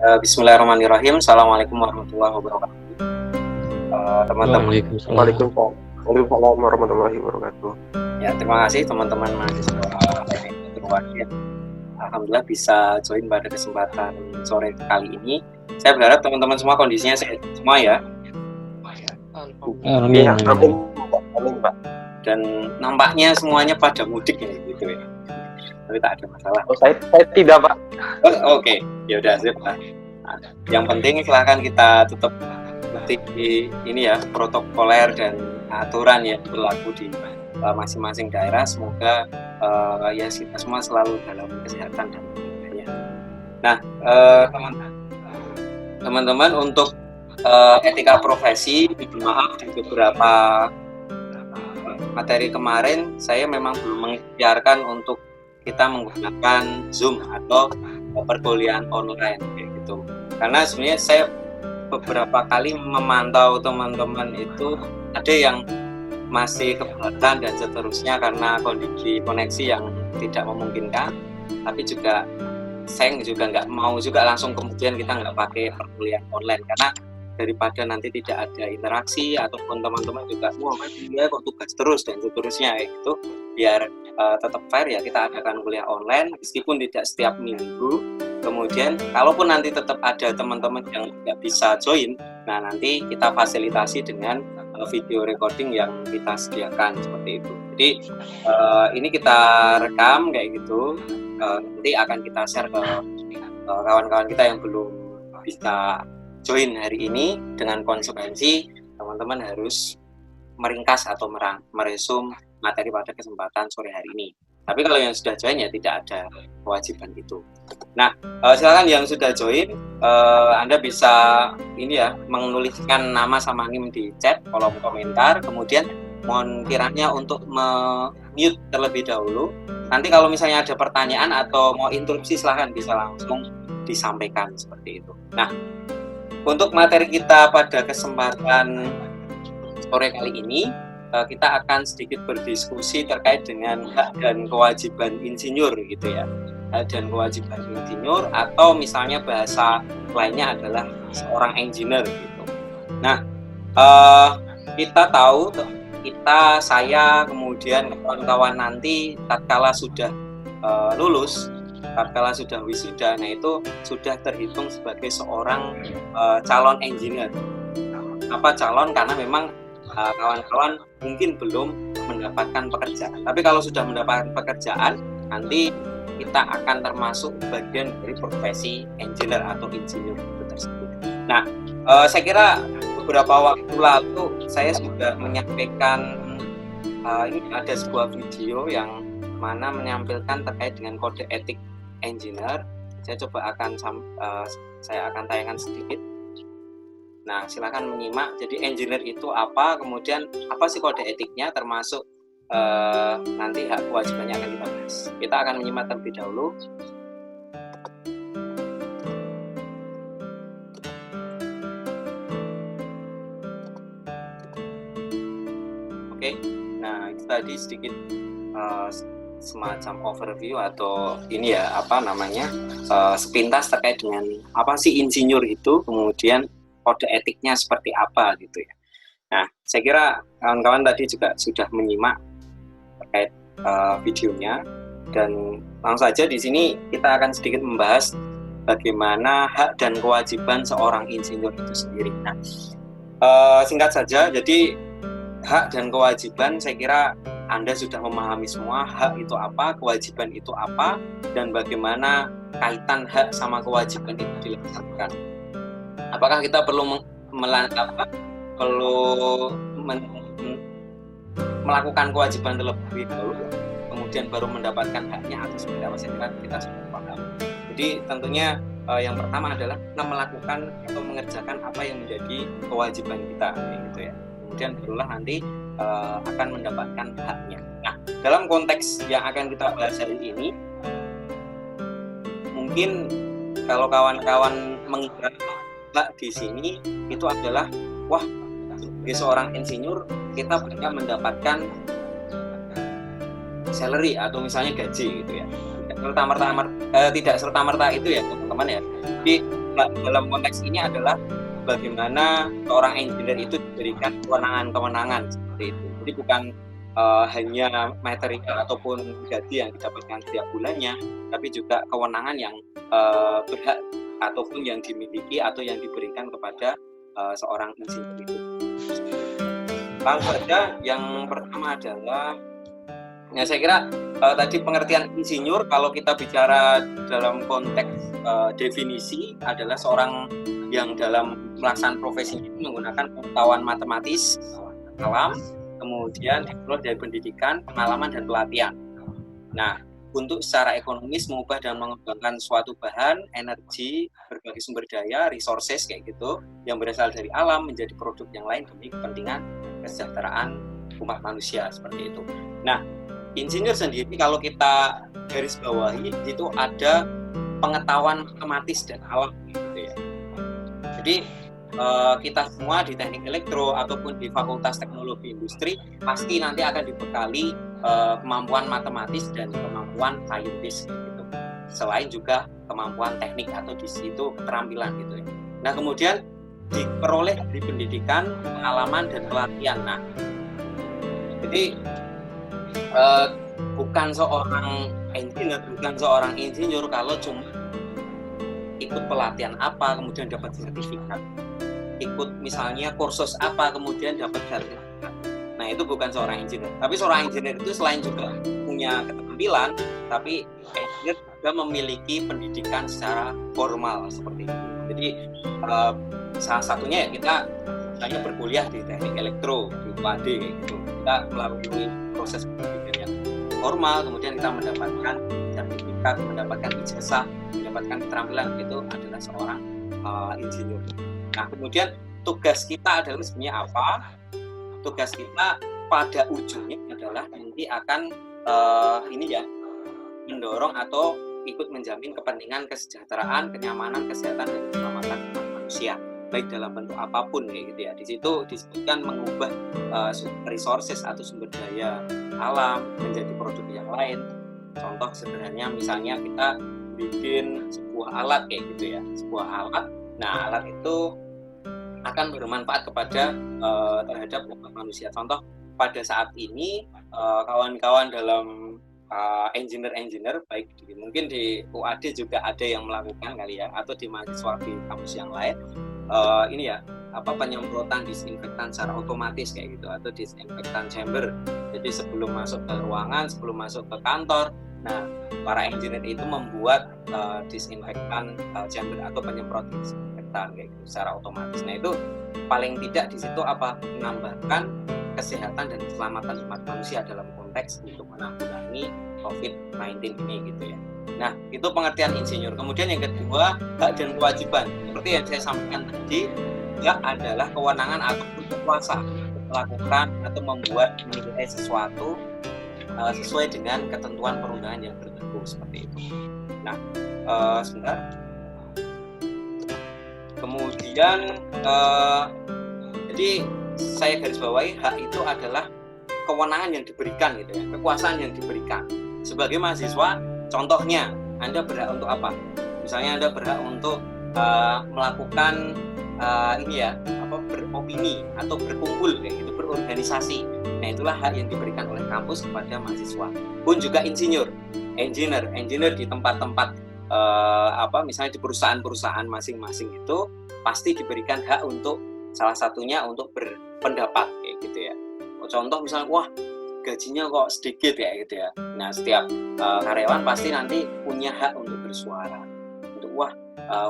Bismillahirrahmanirrahim. Assalamualaikum warahmatullahi wabarakatuh. Teman-teman. Waalaikumsalam warahmatullahi wabarakatuh. Ya, terima kasih teman-teman mahasiswa Terwakil. Alhamdulillah bisa join pada kesempatan sore kali ini. Saya berharap teman-teman semua kondisinya sehat semua ya. Amin. Amin, Pak. Dan nampaknya semuanya pada mudik ya, gitu ya. Tapi tak ada masalah. Oh, saya tidak, Pak. Oh, oke. Ya udah sip, Pak. Nah, yang penting silahkan kita tetap ini ya, protokoler dan aturan yang berlaku di masing-masing daerah. Semoga ya kita semua selalu dalam kesehatan dan kebahagiaan. Nah, teman-teman untuk etika profesi, maaf di beberapa materi kemarin saya memang belum mengikhtiarkan untuk kita menggunakan Zoom atau perkuliahan online kayak gitu. Karena sebenarnya saya beberapa kali memantau teman-teman itu ada yang masih keberatan dan seterusnya karena kondisi koneksi yang tidak memungkinkan. Tapi juga saya juga nggak mau juga langsung kemudian kita nggak pakai perkuliahan online karena daripada nanti tidak ada interaksi ataupun teman-teman juga dia kok tugas terus dan seterusnya itu biar tetap fair ya kita adakan kuliah online meskipun tidak setiap minggu. Kemudian kalaupun nanti tetap ada teman-teman yang nggak bisa join, nah nanti kita fasilitasi dengan video recording yang kita sediakan seperti itu. Jadi ini kita rekam kayak gitu, nanti akan kita share ke kawan-kawan kita yang belum bisa join hari ini dengan konsekuensi teman-teman harus meringkas atau meresum materi pada kesempatan sore hari ini. Tapi kalau yang sudah join ya tidak ada kewajiban itu. Nah, silakan yang sudah join, Anda bisa ini ya menuliskan nama sama NIM di chat kolom komentar. Kemudian mohon kiranya untuk mute terlebih dahulu. Nanti kalau misalnya ada pertanyaan atau mau interupsi silahkan bisa langsung disampaikan seperti itu. Nah, untuk materi kita pada kesempatan sore kali ini, kita akan sedikit berdiskusi terkait dengan hak dan kewajiban insinyur gitu ya. Hak dan kewajiban insinyur atau misalnya bahasa lainnya adalah seorang engineer gitu. Nah, kita tahu, saya, kemudian kawan-kawan nanti tatkala sudah lulus, tatkala sudah wisuda, nah itu sudah terhitung sebagai seorang calon engineer. Apa calon? Karena memang kawan-kawan mungkin belum mendapatkan pekerjaan. Tapi kalau sudah mendapatkan pekerjaan, nanti kita akan termasuk bagian dari profesi engineer atau insinyur itu tersebut. Nah, saya kira beberapa waktu lalu saya sudah menyampaikan ini ada sebuah video yang mana menampilkan terkait dengan kode etik engineer. Saya coba saya akan tayangkan sedikit. Nah, silakan menyimak. Jadi engineer itu apa, kemudian apa sih kode etiknya, termasuk nanti hak kewajibannya akan kita bahas. Kita akan menyimak terlebih dahulu. Oke, nah itu tadi sedikit semacam overview atau ini ya sepintas terkait dengan apa sih insinyur itu, kemudian kode etiknya seperti apa gitu ya. Nah, saya kira kawan-kawan tadi juga sudah menyimak terkait videonya, dan langsung saja di sini kita akan sedikit membahas bagaimana hak dan kewajiban seorang insinyur itu sendiri. Nah, singkat saja, jadi hak dan kewajiban saya kira Anda sudah memahami semua. Hak itu apa, kewajiban itu apa, dan bagaimana kaitan hak sama kewajiban itu dilaksanakan. Apakah kita perlu melakukan kewajiban terlebih dahulu, kemudian baru mendapatkan haknya, atau seperti apa? Saya kira kita sudah paham. Jadi tentunya yang pertama adalah kita melakukan atau mengerjakan apa yang menjadi kewajiban kita, gitu ya. Kemudian barulah nanti akan mendapatkan haknya. Nah, dalam konteks yang akan kita bahas hari ini, mungkin kalau kawan-kawan mengira hak di sini itu adalah, wah, sebagai seorang insinyur kita banyak mendapatkan salary atau misalnya gaji gitu ya. Tidak serta-merta itu ya teman-teman ya. Jadi dalam konteks ini adalah bagaimana seorang engineer itu diberikan kewenangan-kewenangan seperti itu. Jadi bukan hanya material ataupun gaji yang didapatkan setiap bulannya, tapi juga kewenangan yang berhak ataupun yang dimiliki atau yang diberikan kepada seorang insinyur itu. Langsung saja, yang pertama adalah, ya saya kira tadi pengertian insinyur kalau kita bicara dalam konteks definisi adalah seorang yang dalam pelaksanaan profesi itu menggunakan pengetahuan matematis, alam, kemudian diperoleh dari pendidikan, pengalaman, dan pelatihan. Nah, untuk secara ekonomis mengubah dan mengembangkan suatu bahan, energi, berbagai sumber daya, resources kayak gitu, yang berasal dari alam menjadi produk yang lain demi kepentingan kesejahteraan umat manusia seperti itu. Nah, insinyur sendiri kalau kita garis bawahi itu ada pengetahuan matematis dan alam gitu ya. Jadi kita semua di teknik elektro ataupun di fakultas teknologi industri pasti nanti akan dibekali kemampuan matematis dan kemampuan saintis gitu. Selain juga kemampuan teknik atau di situ keterampilan gitu ya. Nah, kemudian diperoleh dari pendidikan, pengalaman, dan pelatihan. Nah, jadi bukan seorang insinyur kalau cuma ikut pelatihan apa kemudian dapat sertifikat, ikut misalnya kursus apa kemudian dapat sertifikat. Nah, itu bukan seorang engineer. Tapi seorang engineer itu selain juga punya keterampilan, tapi engineer juga memiliki pendidikan secara formal seperti itu. Jadi salah satunya ya kita misalnya berkuliah di teknik elektro di UAD kayak gitu. Kita melalui proses pendidikan yang formal, kemudian kita mendapatkan sertifikat, mendapatkan ijazah, mendapatkan keterampilan, itu adalah seorang insinyur. Nah, kemudian tugas kita adalah sebenarnya apa? Tugas kita pada ujungnya adalah nanti akan mendorong atau ikut menjamin kepentingan kesejahteraan, kenyamanan, kesehatan, dan keselamatan manusia, baik dalam bentuk apapun kayak gitu ya. Di situ disebutkan mengubah resources atau sumber daya alam menjadi produk yang lain. Contoh sederhananya misalnya kita bikin sebuah alat kayak gitu ya, sebuah alat. Nah, alat itu akan bermanfaat kepada terhadap umat manusia. Contoh pada saat ini kawan-kawan dalam engineer baik mungkin di UAD juga ada yang melakukan kali ya, atau di mahasiswa di kampus yang lain penyemprotan disinfektan secara otomatis kayak gitu, atau disinfektan chamber. Jadi sebelum masuk ke ruangan, sebelum masuk ke kantor, nah para engineer itu membuat disinfektan chamber atau penyemprot disinfektan kayak gitu secara otomatis. Nah, itu paling tidak di situ menambahkan kesehatan dan keselamatan umat manusia dalam konteks untuk menanggulangi COVID-19 ini gitu ya. Nah, itu pengertian insinyur. Kemudian yang kedua, hak dan kewajiban. Seperti yang saya sampaikan tadi, hak adalah kewenangan ataupun kuasa melakukan atau membuat menilai sesuatu sesuai dengan ketentuan perundangan yang berlaku seperti itu. Nah, sebentar. Kemudian jadi saya garis bawahi, hak itu adalah kewenangan yang diberikan gitu ya, kekuasaan yang diberikan. Sebagai mahasiswa, contohnya Anda berhak untuk apa? Misalnya Anda berhak untuk melakukan beropini atau berkumpul kayak gitu, berorganisasi. Nah, itulah hak yang diberikan oleh kampus kepada mahasiswa. Pun juga engineer di tempat-tempat misalnya di perusahaan-perusahaan masing-masing itu pasti diberikan hak untuk salah satunya untuk berpendapat kayak gitu ya. Contoh misalnya, wah gajinya kok sedikit kayak gitu ya. Nah, setiap karyawan pasti nanti punya hak untuk bersuara,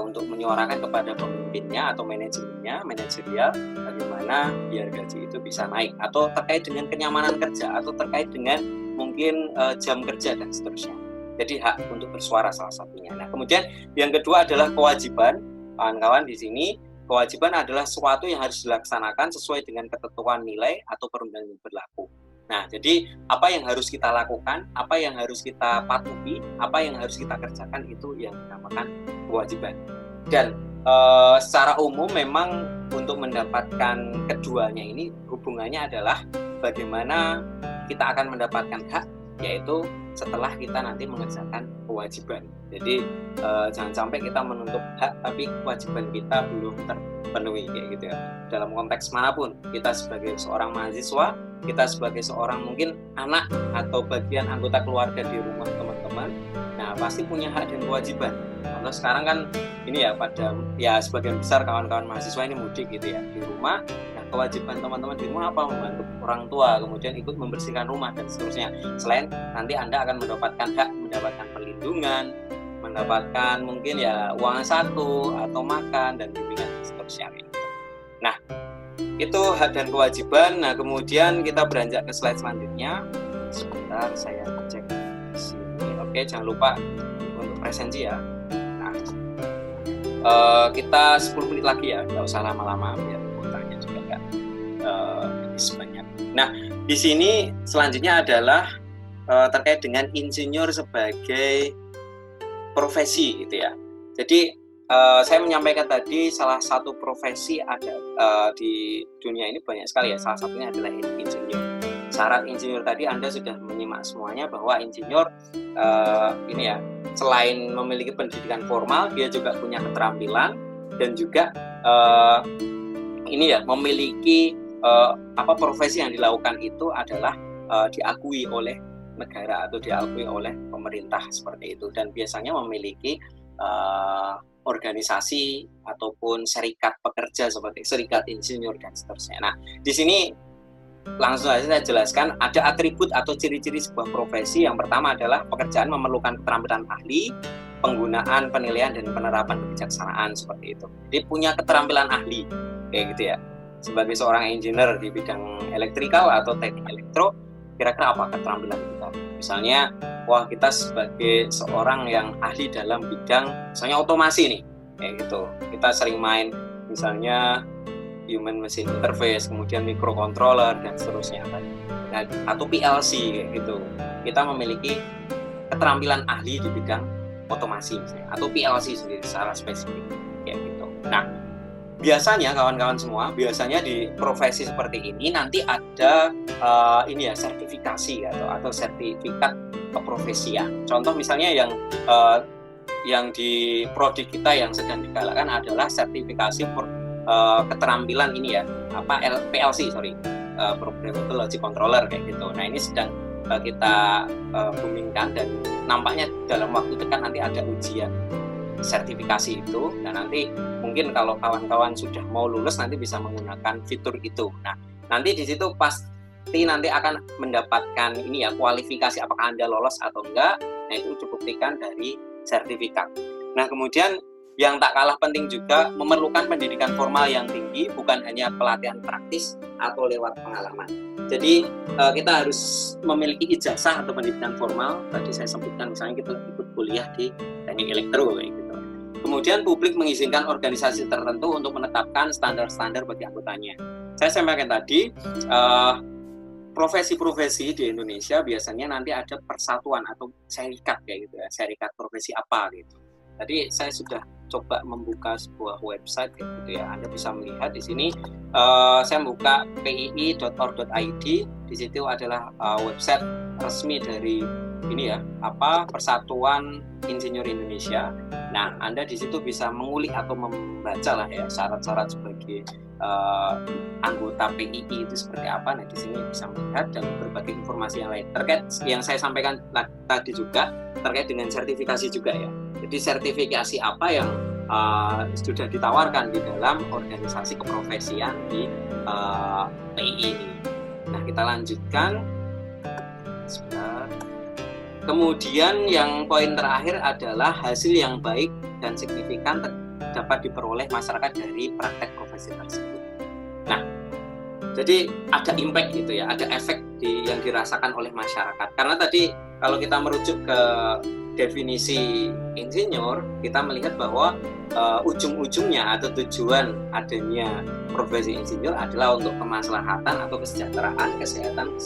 untuk menyuarakan kepada pemimpinnya atau manajerial bagaimana biar gaji itu bisa naik, atau terkait dengan kenyamanan kerja, atau terkait dengan mungkin jam kerja dan seterusnya. Jadi hak untuk bersuara salah satunya. Nah, kemudian yang kedua adalah kewajiban. Kawan-kawan di sini, kewajiban adalah sesuatu yang harus dilaksanakan sesuai dengan ketentuan nilai atau perundangan yang berlaku. Nah, jadi apa yang harus kita lakukan, apa yang harus kita patuhi, apa yang harus kita kerjakan, itu yang dinamakan kewajiban. Dan secara umum memang untuk mendapatkan keduanya ini hubungannya adalah bagaimana kita akan mendapatkan hak, yaitu setelah kita nanti mengerjakan kewajiban. Jadi jangan sampai kita menuntut hak tapi kewajiban kita belum terpenuhi kayak gitu ya. Dalam konteks manapun, kita sebagai seorang mahasiswa, kita sebagai seorang mungkin anak atau bagian anggota keluarga di rumah teman-teman, nah pasti punya hak dan kewajiban. Kalau sekarang kan ini ya sebagian besar kawan-kawan mahasiswa ini mudik gitu ya di rumah. Nah kewajiban teman-teman di rumah apa? Membantu orang tua, kemudian ikut membersihkan rumah dan seterusnya. Selain nanti Anda akan mendapatkan hak, mendapatkan perlindungan, mendapatkan mungkin ya uang satu atau makan dan bimbingan dan seterusnya. Nah itu hak dan kewajiban. Nah kemudian kita beranjak ke slide selanjutnya. Sebentar saya cek sini. Oke, jangan lupa untuk presensi ya. Nah kita 10 menit lagi ya, nggak usah lama-lama biar kuotanya juga nggak habis banyak. Nah di sini selanjutnya adalah terkait dengan insinyur sebagai profesi gitu ya. Jadi saya menyampaikan tadi salah satu profesi ada di dunia ini banyak sekali ya. Salah satunya adalah insinyur. Syarat insinyur tadi Anda sudah menyimak semuanya bahwa insinyur ini ya selain memiliki pendidikan formal, dia juga punya keterampilan dan juga ini ya memiliki profesi yang dilakukan itu adalah diakui oleh negara atau diakui oleh pemerintah seperti itu, dan biasanya memiliki organisasi ataupun serikat pekerja seperti serikat insinyur dan seterusnya. Nah, di sini langsung saja saya jelaskan ada atribut atau ciri-ciri sebuah profesi. Yang pertama adalah pekerjaan memerlukan keterampilan ahli, penggunaan, penilaian dan penerapan kebijaksanaan seperti itu. Jadi punya keterampilan ahli kayak gitu ya. Sebagai seorang engineer di bidang elektrikal atau teknik elektro, kira-kira apa keterampilan kita? Misalnya, kita sebagai seorang yang ahli dalam bidang misalnya otomasi nih, kayak gitu. Kita sering main misalnya human machine interface, kemudian microcontroller dan seterusnya. Nah, atau PLC kayak gitu. Kita memiliki keterampilan ahli di bidang otomasi misalnya, atau PLC sendiri secara spesifik kayak gitu. Nah, biasanya kawan-kawan semua, biasanya di profesi seperti ini nanti ada sertifikasi atau sertifikat keprofesian. Contoh misalnya yang di prodi kita yang sedang digalakkan adalah sertifikasi keterampilan ini ya, PLC Programmable Logic Controller kayak gitu. Nah ini sedang kita boomingkan dan nampaknya dalam waktu dekat nanti ada ujian sertifikasi itu. Nah nanti mungkin kalau kawan-kawan sudah mau lulus nanti bisa menggunakan fitur itu. Nah nanti di situ pasti nanti akan mendapatkan ini ya kualifikasi apakah Anda lolos atau enggak. Nah itu dibuktikan dari sertifikat. Nah kemudian yang tak kalah penting juga memerlukan pendidikan formal yang tinggi, bukan hanya pelatihan praktis atau lewat pengalaman. Jadi kita harus memiliki ijazah atau pendidikan formal. Tadi saya sebutkan misalnya kita ikut kuliah di teknik elektro kayak gitu. Kemudian publik mengizinkan organisasi tertentu untuk menetapkan standar-standar bagi anggotanya. Saya sampaikan tadi profesi-profesi di Indonesia biasanya nanti ada persatuan atau serikat kayak gitu ya, serikat profesi apa gitu. Tadi saya sudah coba membuka sebuah website kayak gitu ya. Anda bisa melihat di sini saya membuka pii.org.id. Di situ adalah website resmi dari ini ya, Persatuan Insinyur Indonesia. Nah, Anda di situ bisa mengulik atau membaca lah ya syarat-syarat sebagai anggota PII itu seperti apa. Nah, di sini bisa melihat dan berbagai informasi yang lain terkait yang saya sampaikan tadi juga terkait dengan sertifikasi juga ya. Jadi sertifikasi apa yang sudah ditawarkan di dalam organisasi keprofesian di PII ini. Nah, kita lanjutkan. Sebentar. Kemudian yang poin terakhir adalah hasil yang baik dan signifikan dapat diperoleh masyarakat dari praktek profesi tersebut. Nah, jadi ada impact gitu ya, ada efek yang dirasakan oleh masyarakat. Karena tadi kalau kita merujuk ke definisi insinyur, kita melihat bahwa ujung-ujungnya atau tujuan adanya profesi insinyur adalah untuk kemaslahatan atau kesejahteraan, kesehatan,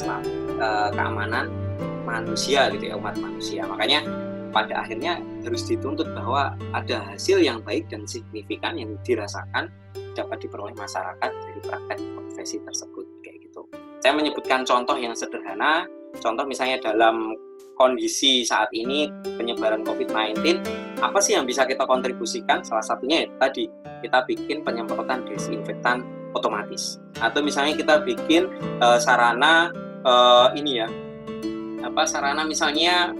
keamanan manusia gitu ya, umat manusia. Makanya pada akhirnya harus dituntut bahwa ada hasil yang baik dan signifikan yang dirasakan dapat diperoleh masyarakat dari praktek profesi tersebut kayak gitu. Saya menyebutkan contoh yang sederhana, contoh misalnya dalam kondisi saat ini penyebaran COVID-19, apa sih yang bisa kita kontribusikan? Salah satunya ya tadi kita bikin penyemprotan desinfektan otomatis, atau misalnya kita bikin sarana sarana misalnya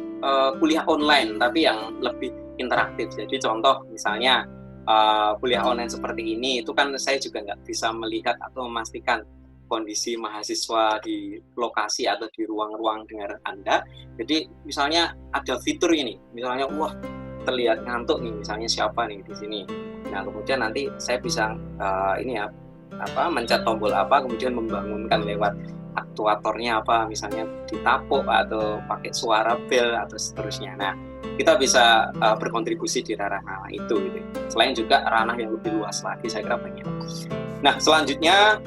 kuliah online tapi yang lebih interaktif. Jadi contoh misalnya kuliah online seperti ini, itu kan saya juga nggak bisa melihat atau memastikan kondisi mahasiswa di lokasi atau di ruang-ruang dengar Anda. Jadi misalnya ada fitur ini, misalnya wah terlihat ngantuk nih, misalnya siapa nih di sini. Nah kemudian nanti saya bisa mencet tombol apa, kemudian membangunkan lewat aktuatornya apa, misalnya ditapuk atau pakai suara bel atau seterusnya. Nah kita bisa berkontribusi di ranah itu gitu. Selain juga ranah yang lebih luas lagi, saya kira banyak. Nah selanjutnya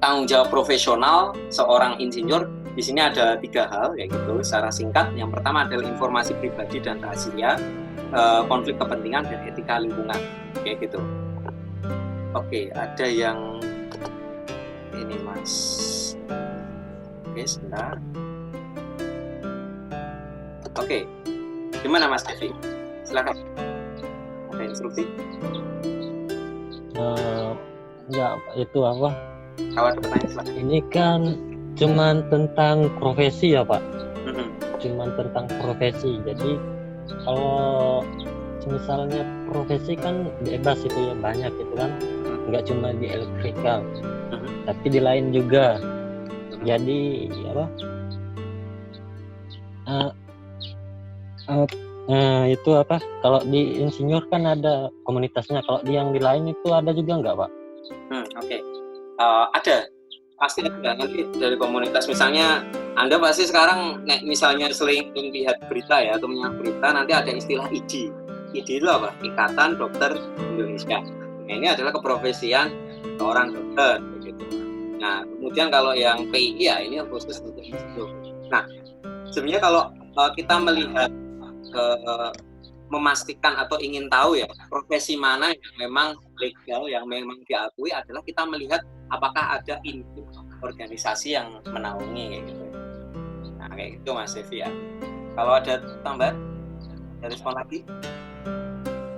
tanggung jawab profesional seorang insinyur di sini ada 3 hal, yaitu secara singkat. Yang pertama adalah informasi pribadi dan rahasia, konflik kepentingan dan etika lingkungan, kayak gitu. Oke, ada yang ini Mas. Oke, sebentar. Oke, gimana Mas Devi? Silakan. Ada instruksi? Enggak, itu apa? Kalau ada pertanyaan silakan. Ini kan cuman tentang profesi ya Pak? Mm-hmm. Cuman tentang profesi. Jadi kalau misalnya profesi kan bebas itu ya, banyak itu kan. Enggak cuma di elektrikal, tapi di lain juga. Jadi itu apa? Kalau di insinyur kan ada komunitasnya. Kalau di yang di lain itu ada juga nggak Pak? Oke. Ada, pasti ada. Nanti dari komunitas, misalnya Anda pasti sekarang misalnya sering lihat berita ya, atau menyimak berita, nanti ada istilah ID. ID itu apa? Ikatan Dokter Indonesia. Nah, ini adalah keprofesian seorang dokter begitu. Nah kemudian kalau yang PI ya ini khusus untuk itu. Nah sebenarnya kalau kita melihat memastikan atau ingin tahu ya profesi mana yang memang legal, yang memang diakui, adalah kita melihat apakah ada induk organisasi yang menaungi kayak gitu. Nah kayak gitu Mas Devi ya. Kalau ada tambahan, ada respon lagi?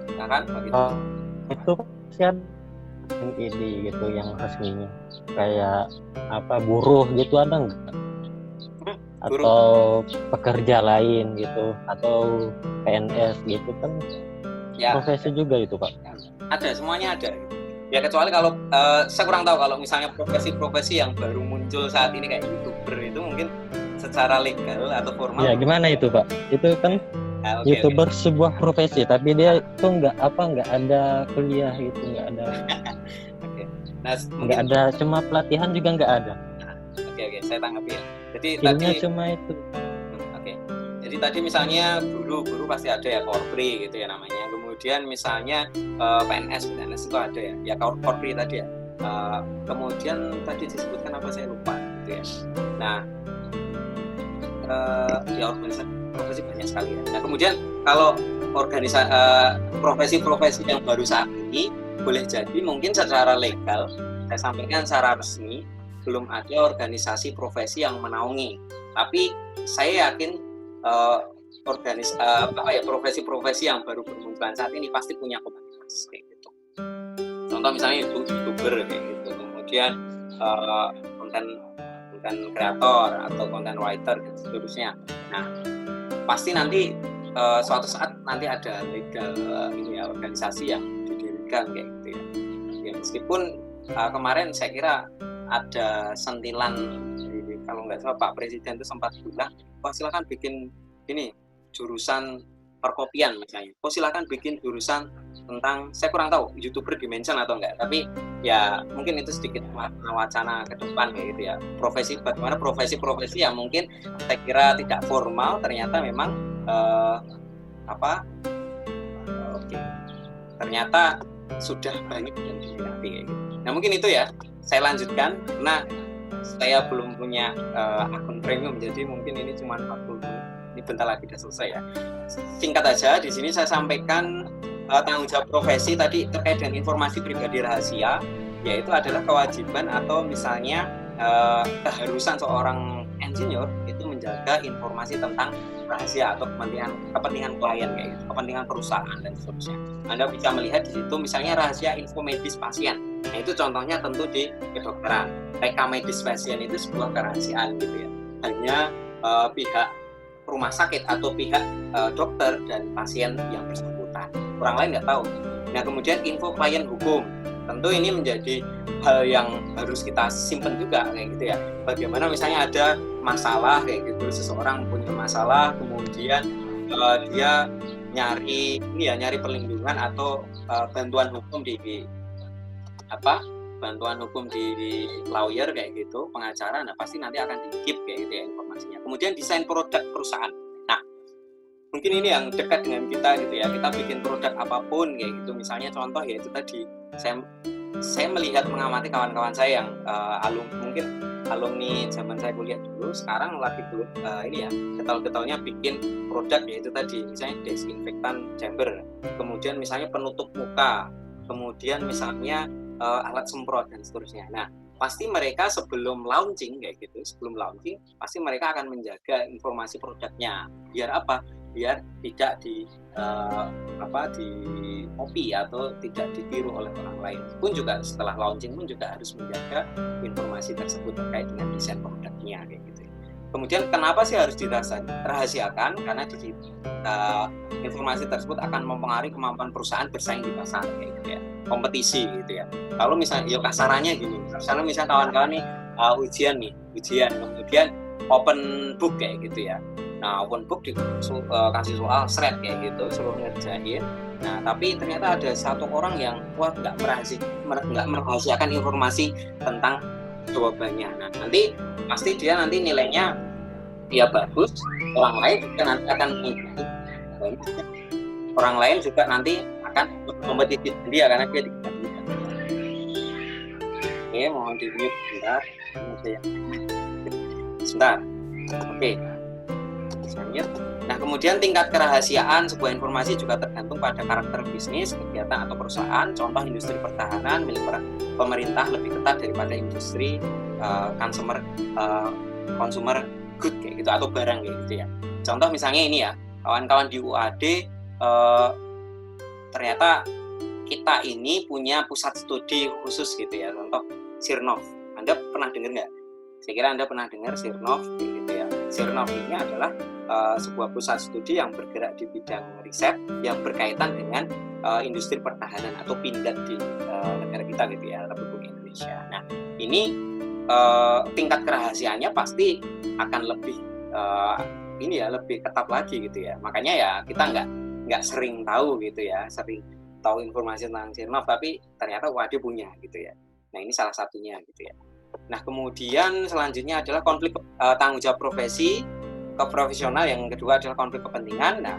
Silakan begitu. Itu kan ini gitu yang resminya kayak apa, buruh gitu ada nggak? Atau pekerja lain gitu, atau PNS gitu kan ya, profesi juga itu Pak? Ada, semuanya ada ya, kecuali kalau saya kurang tahu kalau misalnya profesi-profesi yang baru muncul saat ini kayak YouTuber, itu mungkin secara legal atau formal ya gimana itu Pak? Itu kan YouTuber sebuah profesi, tapi dia itu nggak ada kuliah gitu, nggak ada. Nah, nggak ada, cuma pelatihan juga nggak ada. Oke, saya tanggapi ya. Jadi skillnya tadi cuma itu. Oke. Jadi tadi misalnya guru pasti ada ya, korpri gitu ya namanya. Kemudian misalnya PNS itu ada ya. Ya korpri tadi ya. Kemudian tadi disebutkan apa, saya lupa gitu ya. Nah, ya profesi banyak sekali ya. Nah kemudian kalau profesi-profesi yang baru saat ini, boleh jadi mungkin secara legal, saya sampaikan secara resmi belum ada organisasi profesi yang menaungi, tapi saya yakin profesi-profesi yang baru bermunculan saat ini pasti punya komunitas kayak gitu. Contoh misalnya YouTuber kayak gitu, kemudian konten kreator atau content writer dan seterusnya. Nah pasti nanti suatu saat nanti ada legal organisasi yang didirikan kayak gitu ya. Ya meskipun kemarin saya kira ada sentilan, kalau nggak salah Pak Presiden itu sempat bilang, silakan bikin ini jurusan perkopian misalnya, silakan bikin jurusan tentang, saya kurang tahu YouTuber dimension atau enggak, tapi ya mungkin itu sedikit wacana ke depan kayak gitu ya. Bagaimana profesi-profesi yang mungkin saya kira tidak formal ternyata memang ternyata sudah banyak yang diminati kayak gitu. Nah mungkin itu ya, saya lanjutkan karena saya belum punya akun premium, jadi mungkin ini cuma 40 menit. Ini bentar lagi sudah selesai ya. Singkat aja, di sini saya sampaikan tanggung jawab profesi tadi terkait dengan informasi pribadi rahasia, yaitu adalah kewajiban atau misalnya keharusan seorang insinyur itu menjaga informasi tentang rahasia atau kepentingan klien kayak gitu, kepentingan perusahaan dan seterusnya. Anda bisa melihat di situ misalnya rahasia info medis pasien. Nah, itu contohnya tentu di kedokteran. Reka medis pasien itu sebuah kerahasiaan gitu ya. Hanya pihak rumah sakit atau pihak dokter dan pasien yang bersangkutan. Orang lain nggak tahu. Nah, kemudian info klien hukum. Tentu ini menjadi hal yang harus kita simpan juga kayak gitu ya. Bagaimana misalnya ada masalah kayak gitu, seseorang punya masalah, kemudian dia nyari perlindungan atau bantuan hukum di lawyer kayak gitu, pengacara. Nah, pasti nanti akan di-keep kayak gitu ya informasinya. Kemudian desain produk perusahaan. Nah, mungkin ini yang dekat dengan kita gitu ya. Kita bikin produk apapun kayak gitu. Misalnya contoh ya itu tadi, saya melihat mengamati kawan-kawan saya yang alumni zaman saya kuliah dulu, sekarang lagi getol-getolnya bikin produk yaitu tadi misalnya desinfektan chamber, kemudian misalnya penutup muka, kemudian misalnya alat semprot dan seterusnya. Nah, pasti mereka sebelum launching pasti mereka akan menjaga informasi produknya. Biar apa? Biar tidak di copy atau tidak ditiru oleh orang lain. Pun juga setelah launching pun juga harus menjaga informasi tersebut terkait dengan desain produknya kayak gitu. Kemudian kenapa sih harus dirahasiakan? Karena informasi tersebut akan mempengaruhi kemampuan perusahaan bersaing di pasar kayak gitu ya. Kompetisi gitu ya. Kalau misalnya kasarannya gini, misalnya kawan-kawan nih ujian, kemudian open book kayak gitu ya. Nah, open book kasih soal shred kayak gitu, suruh ngerjain. Nah, tapi ternyata ada satu orang yang nggak merahasiakan informasi tentang jawabannya. Nah, nanti pasti dia nilainya ya bagus. Orang lain juga nanti akan mengikuti. Orang lain juga nanti akan kompetitif dia karena dia dikasih. Oke, mohon di-mute sebentar. Oke. Nah, kemudian tingkat kerahasiaan sebuah informasi juga tergantung pada karakter bisnis, kegiatan atau perusahaan. Contoh industri pertahanan milik pemerintah lebih ketat daripada industri consumer good kayak gitu atau barang kayak gitu ya. Contoh misalnya ini ya, kawan-kawan di UAD ternyata kita ini punya pusat studi khusus gitu ya. Contoh Sirnov. Anda pernah dengar nggak? Saya kira Anda pernah dengar Sirnov gitu ya. Sirnov ini adalah sebuah pusat studi yang bergerak di bidang riset yang berkaitan dengan industri pertahanan atau pindad di negara kita gitu ya, Republik Indonesia. Nah, ini tingkat kerahasiaannya pasti akan lebih lebih ketat lagi gitu ya. Makanya ya kita nggak sering tahu gitu ya, sering tahu informasi tentang Sirnov, tapi ternyata UAD punya gitu ya. Nah, ini salah satunya gitu ya. Nah, kemudian selanjutnya adalah konflik tanggung jawab profesional, yang kedua adalah konflik kepentingan. Nah,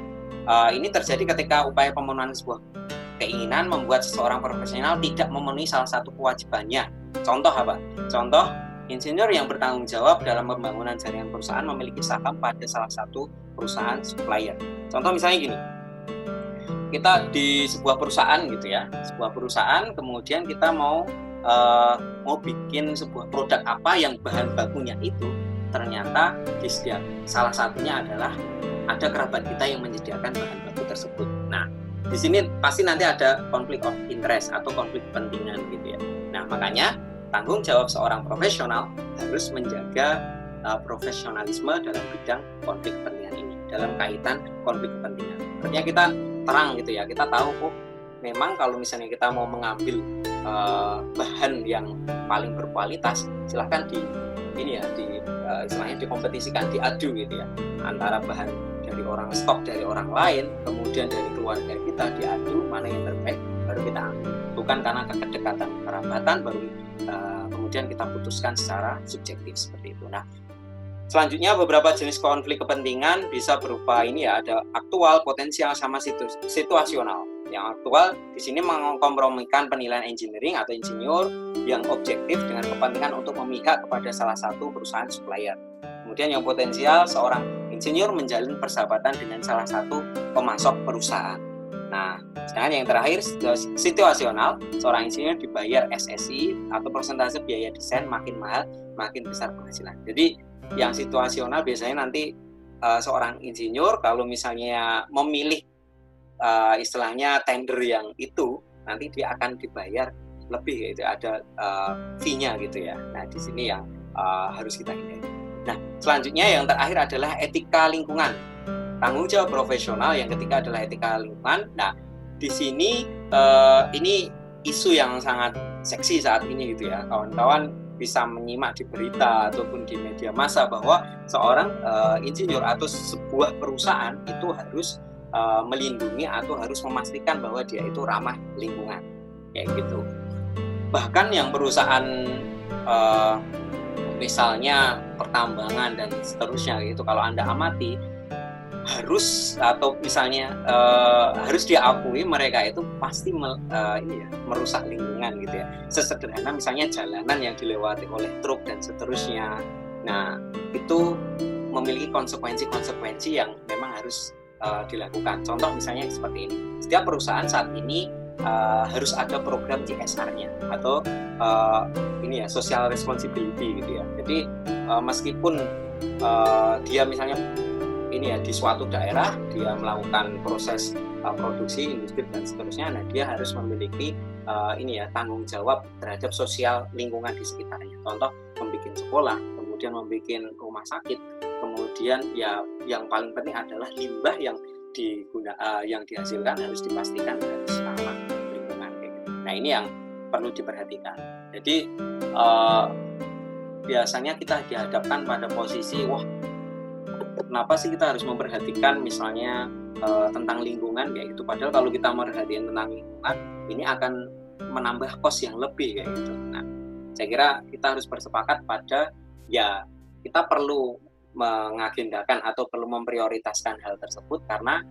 ini terjadi ketika upaya pemenuhan sebuah keinginan membuat seseorang profesional tidak memenuhi salah satu kewajibannya. Contoh apa? Contoh, insinyur yang bertanggung jawab dalam pembangunan jaringan perusahaan memiliki saham pada salah satu perusahaan supplier. Contoh misalnya gini, kita di sebuah perusahaan gitu ya, kemudian kita mau bikin sebuah produk apa yang bahan bakunya itu ternyata salah satunya adalah ada kerabat kita yang menyediakan bahan baku tersebut. Nah, di sini pasti nanti ada konflik of interest atau konflik kepentingan gitu ya. Nah, makanya tanggung jawab seorang profesional harus menjaga profesionalisme dalam bidang konflik kepentingan ini, dalam kaitan konflik kepentingan. Artinya kita terang gitu ya, kita tahu memang kalau misalnya kita mau mengambil bahan yang paling berkualitas, silahkan istilahnya dikompetisikan, diadu gitu ya, antara bahan dari orang lain, kemudian dari keluarga kita diadu mana yang terbaik baru kita ambil, bukan karena kedekatan kerabatan baru kemudian kita putuskan secara subjektif seperti itu. Nah, selanjutnya beberapa jenis konflik kepentingan bisa berupa ini ya, ada aktual, potensial, sama situasional. Yang aktual di sini mengkompromikan penilaian engineering atau insinyur yang objektif dengan kepentingan untuk memihak kepada salah satu perusahaan supplier. Kemudian yang potensial, seorang insinyur menjalin persahabatan dengan salah satu pemasok perusahaan. Nah, sedangkan yang terakhir situasional, seorang insinyur dibayar SSI atau persentase biaya desain makin mahal, makin besar penghasilan. Jadi yang situasional biasanya nanti seorang insinyur kalau misalnya memilih istilahnya tender yang itu, nanti dia akan dibayar lebih, yaitu ada fee-nya gitu ya. Nah di sini yang harus kita hindari. Nah selanjutnya yang terakhir adalah etika lingkungan. Tanggung jawab profesional yang ketiga adalah etika lingkungan. Nah di sini ini isu yang sangat seksi saat ini gitu ya. Kawan-kawan bisa menyimak di berita ataupun di media massa bahwa seorang insinyur atau sebuah perusahaan itu harus melindungi atau harus memastikan bahwa dia itu ramah lingkungan kayak gitu. Bahkan yang perusahaan misalnya pertambangan dan seterusnya gitu, kalau Anda amati harus atau misalnya harus diakui mereka itu pasti merusak lingkungan gitu ya. Sesederhana misalnya jalanan yang dilewati oleh truk dan seterusnya. Nah itu memiliki konsekuensi yang memang harus dilakukan. Contoh misalnya seperti ini. Setiap perusahaan saat ini harus ada program CSR-nya atau social responsibility gitu ya. Jadi meskipun dia misalnya di suatu daerah dia melakukan proses produksi industri dan seterusnya, nah dia harus memiliki tanggung jawab terhadap sosial lingkungan di sekitarnya. Contoh membuat sekolah, kemudian membuat rumah sakit, kemudian ya yang paling penting adalah limbah yang dihasilkan harus dipastikan harus ramah lingkungan kayak gitu. Nah ini yang perlu diperhatikan. Jadi biasanya kita dihadapkan pada posisi kenapa sih kita harus memperhatikan misalnya tentang lingkungan kayak gitu, padahal kalau kita memperhatikan tentang lingkungan ini akan menambah kos yang lebih kayak gitu. Nah saya kira kita harus bersepakat pada ya kita perlu mengagendakan atau perlu memprioritaskan hal tersebut, karena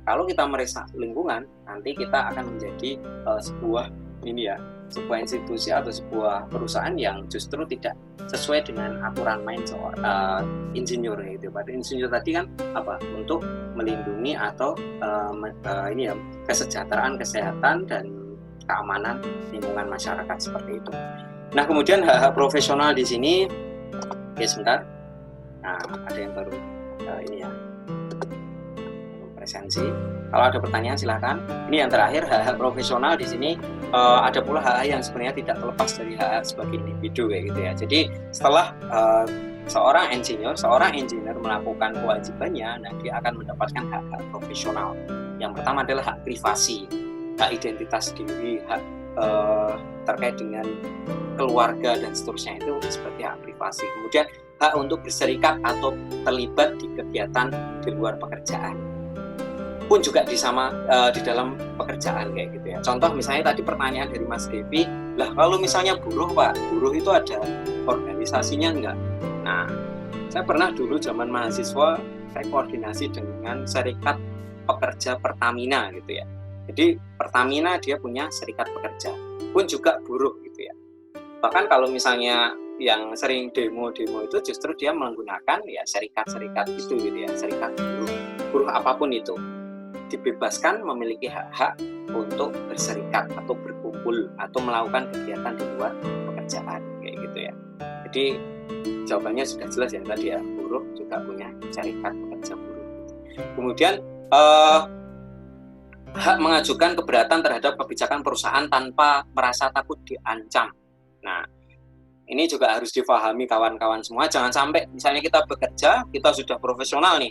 kalau kita merusak lingkungan nanti kita akan menjadi sebuah institusi atau sebuah perusahaan yang justru tidak sesuai dengan aturan main seorang insinyur gitu. Pada insinyur tadi kan untuk melindungi atau kesejahteraan, kesehatan dan keamanan lingkungan masyarakat seperti itu. Nah kemudian hak-hak profesional di sini sebentar. Nah, ada yang baru presensi. Kalau ada pertanyaan silakan. Ini yang terakhir, hak-hak profesional di sini ada pula hak-hak yang sebenarnya tidak terlepas dari hak sebagai individu kayak gitu ya. Jadi setelah seorang engineer melakukan kewajibannya, nah dia akan mendapatkan hak-hak profesional. Yang pertama adalah hak privasi, hak identitas diri, hak terkait dengan keluarga dan seterusnya, itu seperti hak privasi. Kemudian hak untuk berserikat atau terlibat di kegiatan di luar pekerjaan pun juga di dalam pekerjaan kayak gitu ya. Contoh misalnya tadi pertanyaan dari Mas Devi, lah kalau misalnya buruh Pak, buruh itu ada organisasinya enggak? Nah, saya pernah dulu zaman mahasiswa saya koordinasi dengan serikat pekerja Pertamina gitu ya. Jadi Pertamina dia punya serikat pekerja, pun juga buruh gitu ya. Bahkan kalau misalnya yang sering demo itu justru dia menggunakan ya serikat-serikat itu gitu ya, serikat buruh apapun itu dibebaskan memiliki hak-hak untuk berserikat atau berkumpul atau melakukan kegiatan di luar pekerjaan kayak gitu ya. Jadi jawabannya sudah jelas ya tadi ya, buruh juga punya serikat pekerja buruh. Kemudian hak mengajukan keberatan terhadap kebijakan perusahaan tanpa merasa takut diancam. Nah, ini juga harus difahami kawan-kawan semua. Jangan sampai misalnya kita bekerja, kita sudah profesional nih,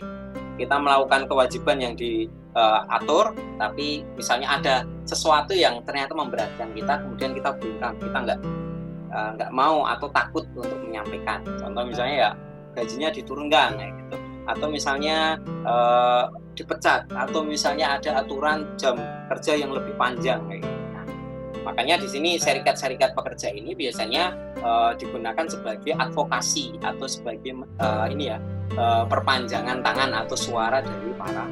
kita melakukan kewajiban yang diatur, tapi misalnya ada sesuatu yang ternyata memberatkan kita, kemudian kita bungkam, kita nggak mau atau takut untuk menyampaikan. Contoh misalnya ya gajinya diturunkan kayak gitu, atau misalnya dipecat, atau misalnya ada aturan jam kerja yang lebih panjang kayak gitu. Nah, makanya di sini serikat-serikat pekerja ini biasanya digunakan sebagai advokasi atau sebagai perpanjangan tangan atau suara dari para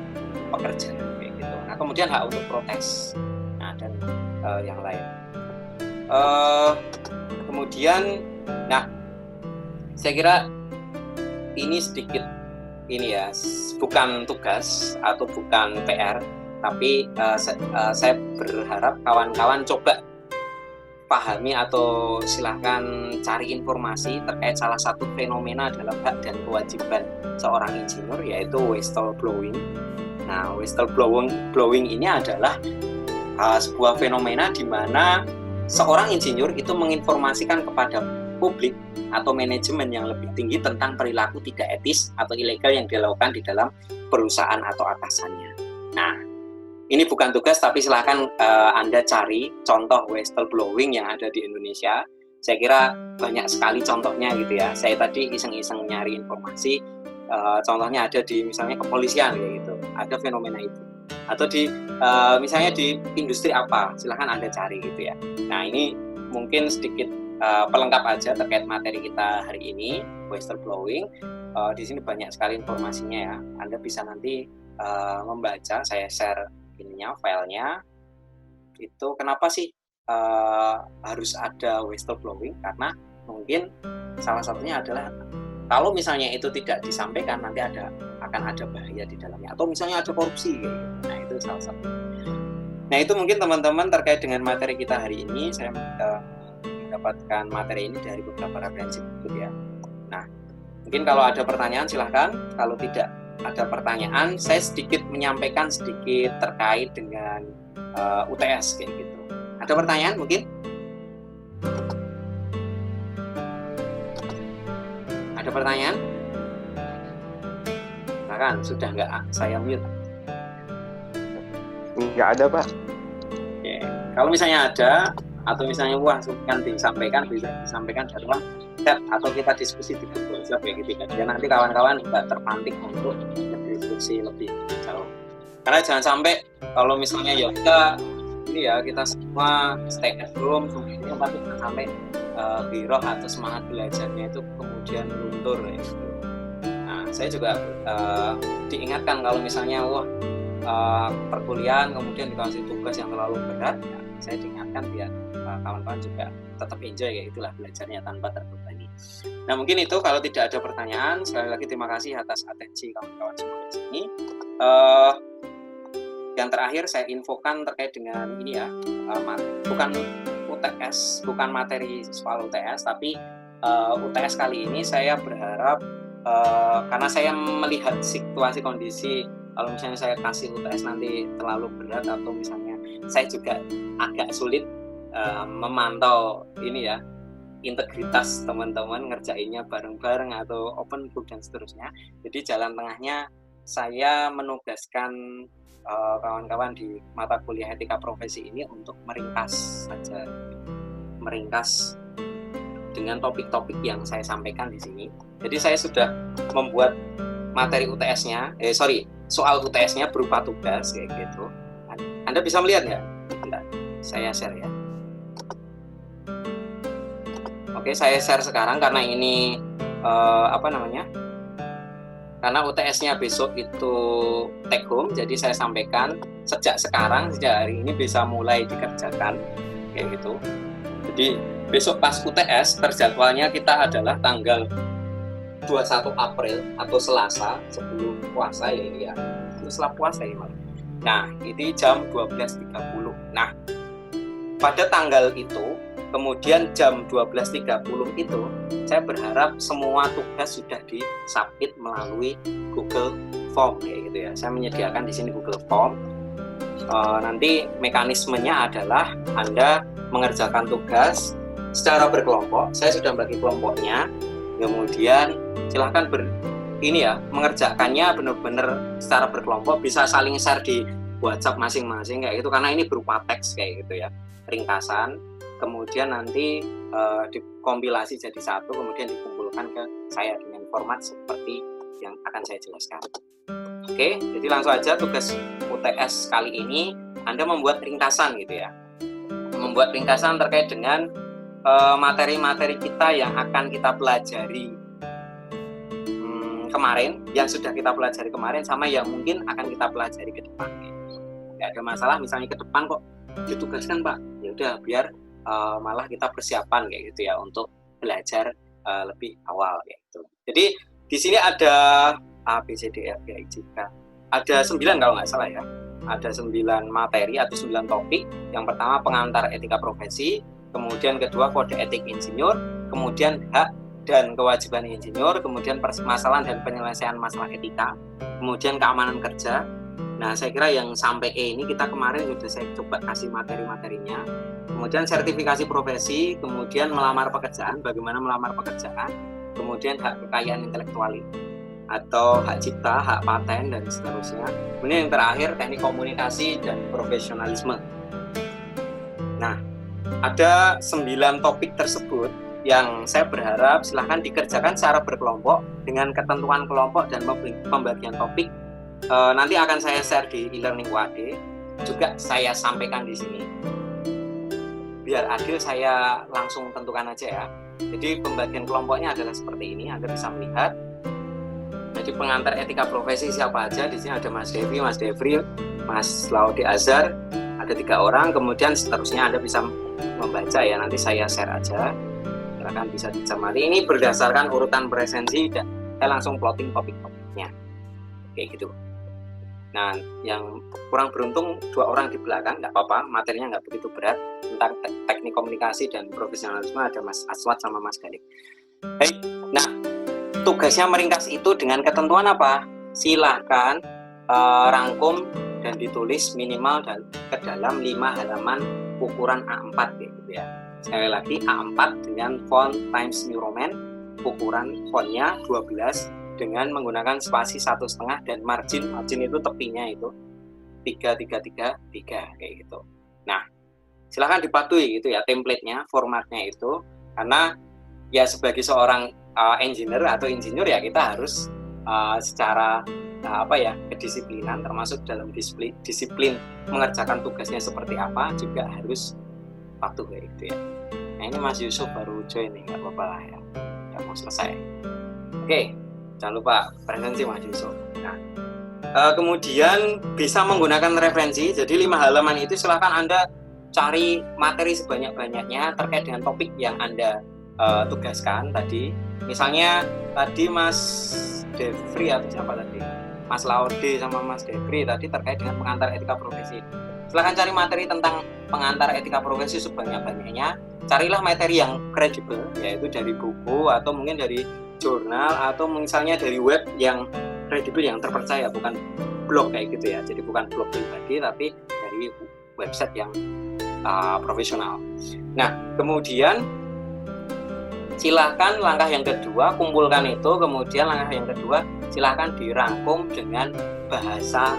pekerja kayak gitu. Nah, kemudian hak untuk protes, nah dan yang lain. Kemudian, nah saya kira ini sedikit bukan tugas atau bukan PR, tapi saya berharap kawan-kawan coba pahami atau silahkan cari informasi terkait salah satu fenomena dalam hak dan kewajiban seorang insinyur, yaitu whistleblowing. Nah, whistleblowing ini adalah sebuah fenomena di mana seorang insinyur itu menginformasikan kepada publik atau manajemen yang lebih tinggi tentang perilaku tidak etis atau ilegal yang dilakukan di dalam perusahaan atau atasannya. Nah, ini bukan tugas, tapi silahkan Anda cari contoh whistleblowing yang ada di Indonesia. Saya kira banyak sekali contohnya gitu ya. Saya tadi iseng-iseng nyari informasi, contohnya ada di misalnya kepolisian kayak gitu, ada fenomena itu. Atau di misalnya di industri apa, silahkan Anda cari gitu ya. Nah, ini mungkin sedikit pelengkap aja terkait materi kita hari ini, whistleblowing. Di sini banyak sekali informasinya ya. Anda bisa nanti membaca, saya share filenya. Itu kenapa sih harus ada whistleblowing? Karena mungkin salah satunya adalah kalau misalnya itu tidak disampaikan, nanti akan ada bahaya di dalamnya, atau misalnya ada korupsi gitu. Nah, itu salah satu. Nah, itu mungkin teman-teman terkait dengan materi kita hari ini. Saya mendapatkan materi ini dari beberapa referensi berikut ya. Nah, mungkin kalau ada pertanyaan silahkan. Kalau tidak ada pertanyaan, saya sedikit menyampaikan sedikit terkait dengan UTS kayak gitu. Ada pertanyaan mungkin? Ada pertanyaan? Silakan, sudah nggak saya mute? Nggak ada, Pak. Oke. Kalau misalnya ada, atau misalnya kan disampaikan, bisa disampaikan dalam chat atau kita diskusi di grup WhatsApp ya gitu kan. Dan nanti kawan-kawan juga terpantik untuk berdiskusi lebih jauh. Karena jangan sampai kalau misalnya ya kita semua stay at home semuanya, tapi jangan sampai giroh atau semangat belajarnya itu kemudian luntur ya gitu. Nah, saya juga diingatkan kalau misalnya perkuliahan kemudian dikasih tugas yang terlalu berat, ya, saya diingatkan biar kawan-kawan juga tetap enjoy ya, itulah belajarnya tanpa terbebani. Nah, mungkin itu kalau tidak ada pertanyaan. Sekali lagi terima kasih atas atensi kawan-kawan semua di sini. Yang terakhir saya infokan terkait dengan ini ya, bukan UTS, bukan materi soal UTS, tapi UTS kali ini saya berharap karena saya melihat situasi kondisi, kalau misalnya saya kasih UTS nanti terlalu berat atau misalnya saya juga agak sulit memantau ini ya, integritas teman-teman ngerjainnya bareng-bareng atau open book dan seterusnya. Jadi jalan tengahnya saya menugaskan kawan-kawan di mata kuliah etika profesi ini untuk meringkas saja, meringkas dengan topik-topik yang saya sampaikan di sini. Jadi saya sudah membuat materi UTS-nya, soal UTS-nya berupa tugas kayak gitu. Anda bisa melihat ya? Bentar, saya share ya. Oke, saya share sekarang karena ini karena UTS-nya besok itu take home, jadi saya sampaikan sejak hari ini bisa mulai dikerjakan kayak gitu. Jadi besok pas UTS terjadwalnya kita adalah tanggal 21 April atau Selasa sebelum puasa ya ini ya. Itu setelah puasa ya malam. Nah, ini jam 12.30. Nah, pada tanggal itu kemudian jam 12.30 itu saya berharap semua tugas sudah disubmit melalui Google Form kayak gitu ya. Saya menyediakan di sini Google Form. Nanti mekanismenya adalah Anda mengerjakan tugas secara berkelompok. Saya sudah bagi kelompoknya. Kemudian silahkan mengerjakannya benar-benar secara berkelompok, bisa saling share di WhatsApp masing-masing kayak gitu, karena ini berupa teks kayak gitu ya, ringkasan. Kemudian nanti dikompilasi jadi satu, kemudian dikumpulkan ke saya dengan format seperti yang akan saya jelaskan. Oke, jadi langsung aja tugas UTS kali ini Anda membuat ringkasan gitu ya. Membuat ringkasan terkait dengan materi-materi kita yang akan kita pelajari kemarin, yang sudah kita pelajari kemarin, sama yang mungkin akan kita pelajari ke depan. Nggak ada masalah, misalnya ke depan kok ditugaskan Pak, ya udah biar malah kita persiapan kayak gitu ya untuk belajar lebih awal kayak gitu. Jadi di sini ada A, B, C, D, E, F, G, I, J, K. Ada 9 kalau nggak salah ya. Ada 9 materi atau 9 topik. Yang pertama pengantar etika profesi, kemudian kedua kode etik insinyur, kemudian hak dan kewajiban insinyur, kemudian permasalahan dan penyelesaian masalah etika, kemudian keamanan kerja. Nah, saya kira yang sampai E ini kita kemarin sudah saya coba kasih materi-materinya. Kemudian sertifikasi profesi, kemudian melamar pekerjaan, bagaimana melamar pekerjaan, kemudian hak kekayaan intelektual atau hak cipta, hak paten, dan seterusnya. Kemudian yang terakhir teknik komunikasi dan profesionalisme. Nah, ada 9 topik tersebut yang saya berharap silahkan dikerjakan secara berkelompok dengan ketentuan kelompok dan pembagian topik. Nanti akan saya share di e-learning UAD, juga saya sampaikan di sini. Biar adil saya langsung tentukan aja ya. Jadi pembagian kelompoknya adalah seperti ini agar bisa melihat. Jadi pengantar etika profesi siapa aja? Di sini ada Mas Devi, Mas Devri, Mas Laude Azhar, ada 3 orang. Kemudian seterusnya Anda bisa membaca ya. Nanti saya share aja. Silakan bisa dicermati. Ini berdasarkan urutan presensi dan saya langsung plotting topik-topiknya. Kayak gitu. Nah, yang kurang beruntung 2 orang di belakang, nggak apa-apa, materinya nggak begitu berat. Tentang teknik komunikasi dan profesionalisme ada Mas Aswad sama Mas Galih. Baik, nah tugasnya meringkas itu dengan ketentuan apa? Silahkan rangkum dan ditulis minimal dan ke dalam 5 halaman ukuran A4 gitu ya. Sekali lagi A4 dengan font Times New Roman, ukuran fontnya 12 dengan menggunakan spasi 1,5 dan margin itu tepinya itu 3 kayak gitu. Nah, silahkan dipatuhi gitu ya template-nya, formatnya itu, karena ya sebagai seorang engineer atau insinyur ya kita harus secara kedisiplinan, termasuk dalam disiplin mengerjakan tugasnya seperti apa juga harus patuh kayak gitu ya. Nah, ini Mas Yusuf baru join nih, nggak apa-apa lah ya, udah mau selesai. Oke, jangan lupa presensi Mas Yusuf. Nah, kemudian bisa menggunakan referensi. Jadi 5 halaman itu silahkan Anda cari materi sebanyak-banyaknya terkait dengan topik yang Anda tugaskan tadi. Misalnya tadi Mas Devri atau siapa tadi? Mas Laude sama Mas Devri tadi terkait dengan pengantar etika profesi. Silahkan cari materi tentang pengantar etika profesi sebanyak-banyaknya. Carilah materi yang kredibel, yaitu dari buku atau mungkin dari jurnal atau misalnya dari web yang kredibel, yang terpercaya, bukan blog kayak gitu ya. Jadi bukan blog pribadi tapi dari website yang profesional. Nah, kemudian silahkan langkah yang kedua, kumpulkan itu. Kemudian langkah yang kedua, silahkan dirangkum dengan bahasa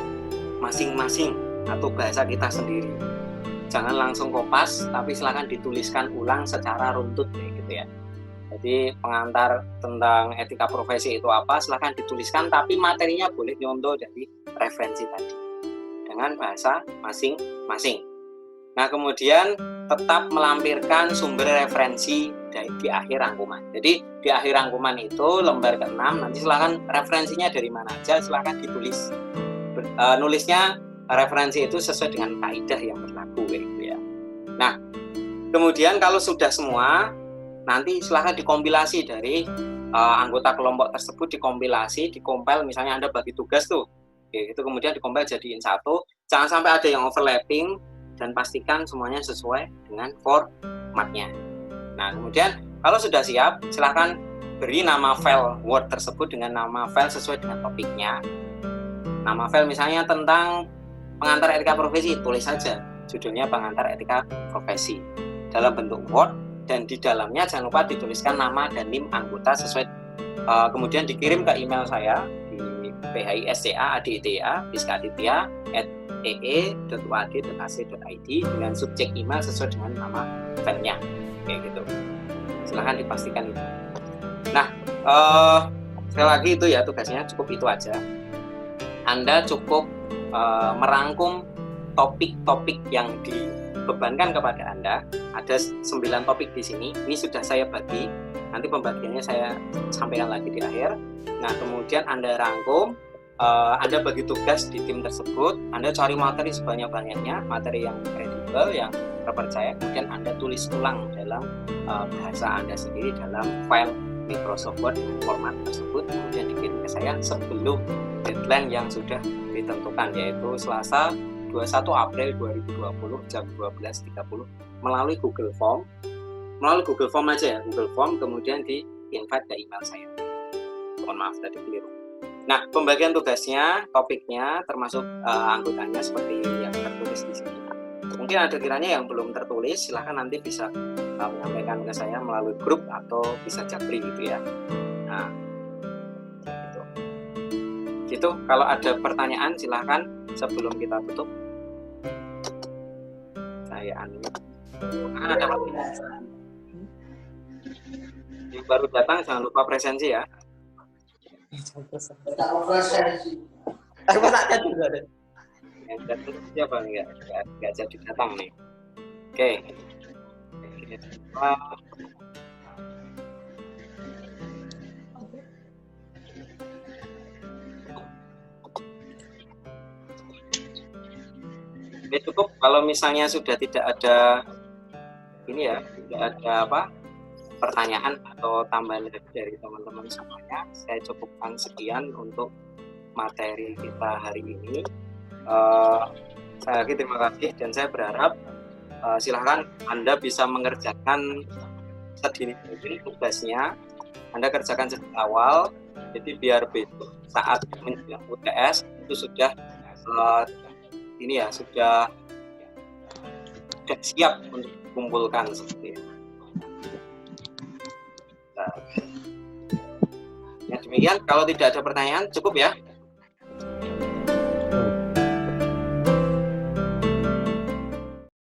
masing-masing atau bahasa kita sendiri. Jangan langsung kopas, tapi silahkan dituliskan ulang secara runtut kayak gitu ya. Jadi pengantar tentang etika profesi itu apa, silahkan dituliskan, tapi materinya boleh nyontoh dari referensi tadi dengan bahasa masing-masing. Nah, kemudian tetap melampirkan sumber referensi di akhir rangkuman. Jadi di akhir rangkuman itu lembar ke-6 nanti silahkan referensinya dari mana aja silahkan ditulis. Nulisnya referensi itu sesuai dengan kaidah yang berlaku gitu ya. Nah, kemudian kalau sudah semua, nanti silahkan dikompilasi dari anggota kelompok tersebut, dikompil, misalnya Anda bagi tugas tuh, gitu, kemudian dikompil jadiin satu. Jangan sampai ada yang overlapping dan pastikan semuanya sesuai dengan formatnya. Nah, kemudian kalau sudah siap, silahkan beri nama file Word tersebut dengan nama file sesuai dengan topiknya. Nama file misalnya tentang pengantar etika profesi, tulis saja judulnya pengantar etika profesi dalam bentuk Word, dan di dalamnya jangan lupa dituliskan nama dan NIM anggota sesuai. Kemudian dikirim ke email saya di bhisca.aditya@ee.uad.ac.id dengan subjek email sesuai dengan nama filenya kayak gitu. Silahkan dipastikan itu. Nah, sekali lagi itu ya tugasnya, cukup itu aja. Anda cukup merangkum topik-topik yang dibebankan kepada Anda. Ada 9 topik di sini. Ini sudah saya bagi. Nanti pembagiannya saya sampaikan lagi di akhir. Nah, kemudian Anda rangkum, Anda bagi tugas di tim tersebut. Anda cari materi sebanyak-banyaknya, materi yang kredibel, yang terpercaya. Kemudian Anda tulis ulang dalam bahasa Anda sendiri dalam file Microsoft Word dengan format tersebut. Kemudian dikirim ke saya sebelum deadline yang sudah ditentukan, yaitu Selasa 21 April 2020 jam 12.30 melalui Google Form. Melalui Google Form aja ya, Google Form, kemudian di invite ke email saya. Mohon maaf tadi keliru. Nah, pembagian tugasnya, topiknya, termasuk anggotanya seperti yang tertulis di sini. Mungkin ada kiranya yang belum tertulis, silahkan nanti bisa menyampaikan ke saya melalui grup atau bisa japri gitu ya. Nah, gitu. Kalau ada pertanyaan silahkan sebelum kita tutup. Saya unmute. Ada pertanyaan. Yang baru datang jangan lupa presensi ya. Aku tak juga deh. Yang datang siapa nggak jadi datang nih. Oke. Oke, cukup kalau misalnya sudah tidak ada ini ya, tidak ada pertanyaan atau tambahan dari teman-teman semuanya, saya cukupkan sekian untuk materi kita hari ini. Saya lagi terima kasih dan saya berharap silahkan Anda bisa mengerjakan sedini mungkin tugasnya. Anda kerjakan sejak awal, jadi biar besok saat menjelang UTS itu sudah sudah siap untuk dikumpulkan seperti itu. Nah, ya demikian, kalau tidak ada pertanyaan cukup ya.